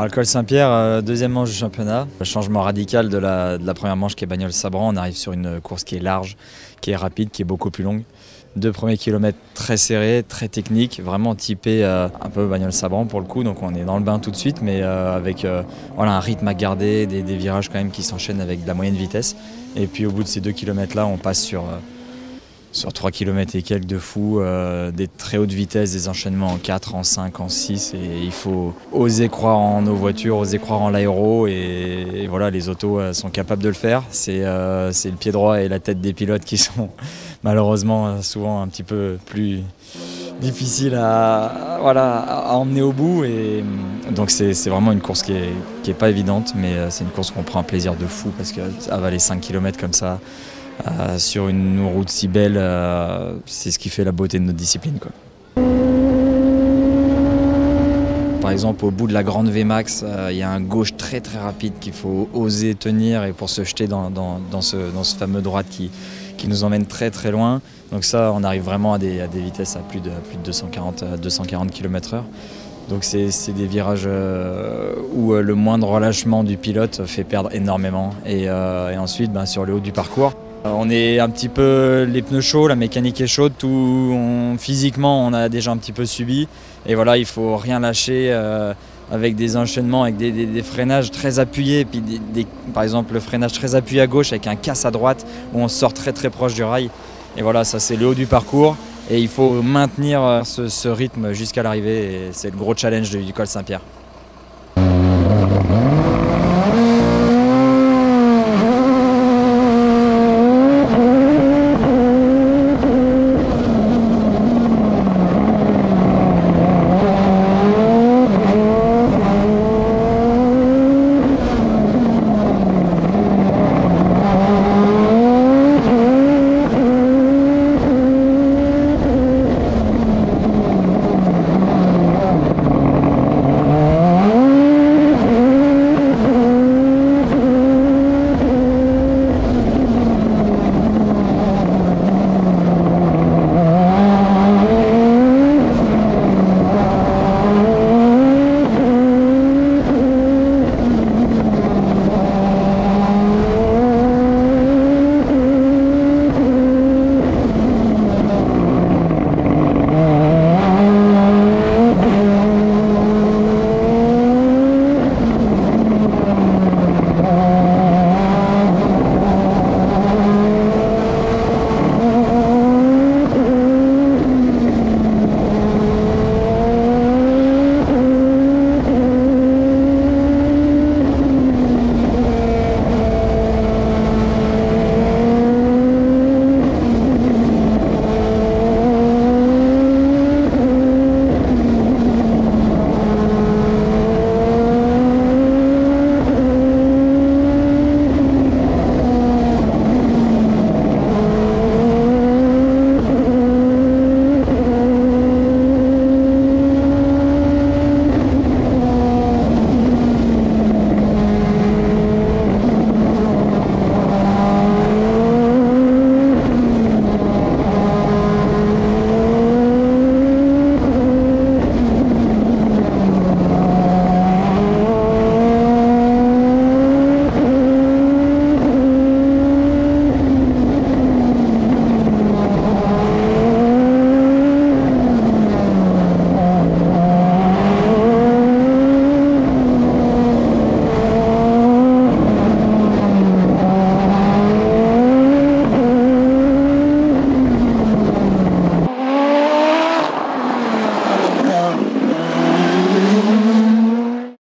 Alors le col Saint-Pierre, deuxième manche du championnat. Le changement radical de la première manche qui est Bagnols-Sabran. On arrive sur une course qui est large, qui est rapide, qui est beaucoup plus longue. 2 premiers kilomètres très serrés, très techniques, vraiment typé un peu Bagnols-Sabran pour le coup. Donc on est dans le bain tout de suite, mais avec voilà, un rythme à garder, des virages quand même qui s'enchaînent avec de la moyenne vitesse. Et puis au bout de ces 2 kilomètres là, on passe sur 3 km et quelques de fou, des très hautes vitesses, des enchaînements en 4, en 5, en 6. Et il faut oser croire en nos voitures, oser croire en l'aéro. Et voilà, les autos sont capables de le faire. C'est le pied droit et la tête des pilotes qui sont malheureusement souvent un petit peu plus difficiles à emmener au bout. Et donc c'est vraiment une course qui est pas évidente, mais c'est une course qu'on prend un plaisir de fou parce qu'avaler 5 km comme ça, sur une route si belle, c'est ce qui fait la beauté de notre discipline, quoi. Par exemple, au bout de la grande VMAX, il y a un gauche très très rapide qu'il faut oser tenir et pour se jeter dans ce fameux droite qui nous emmène très très loin. Donc ça, on arrive vraiment à des vitesses à plus de 240 km/h. Donc c'est des virages où le moindre relâchement du pilote fait perdre énormément. Et ensuite, sur le haut du parcours, on est un petit peu les pneus chauds, la mécanique est chaude, physiquement on a déjà un petit peu subi. Et voilà, il faut rien lâcher avec des enchaînements, avec des freinages très appuyés. Et puis par exemple le freinage très appuyé à gauche avec un casse à droite où on sort très très proche du rail. Et voilà, ça c'est le haut du parcours. Et il faut maintenir ce rythme jusqu'à l'arrivée. Et c'est le gros challenge du col Saint-Pierre.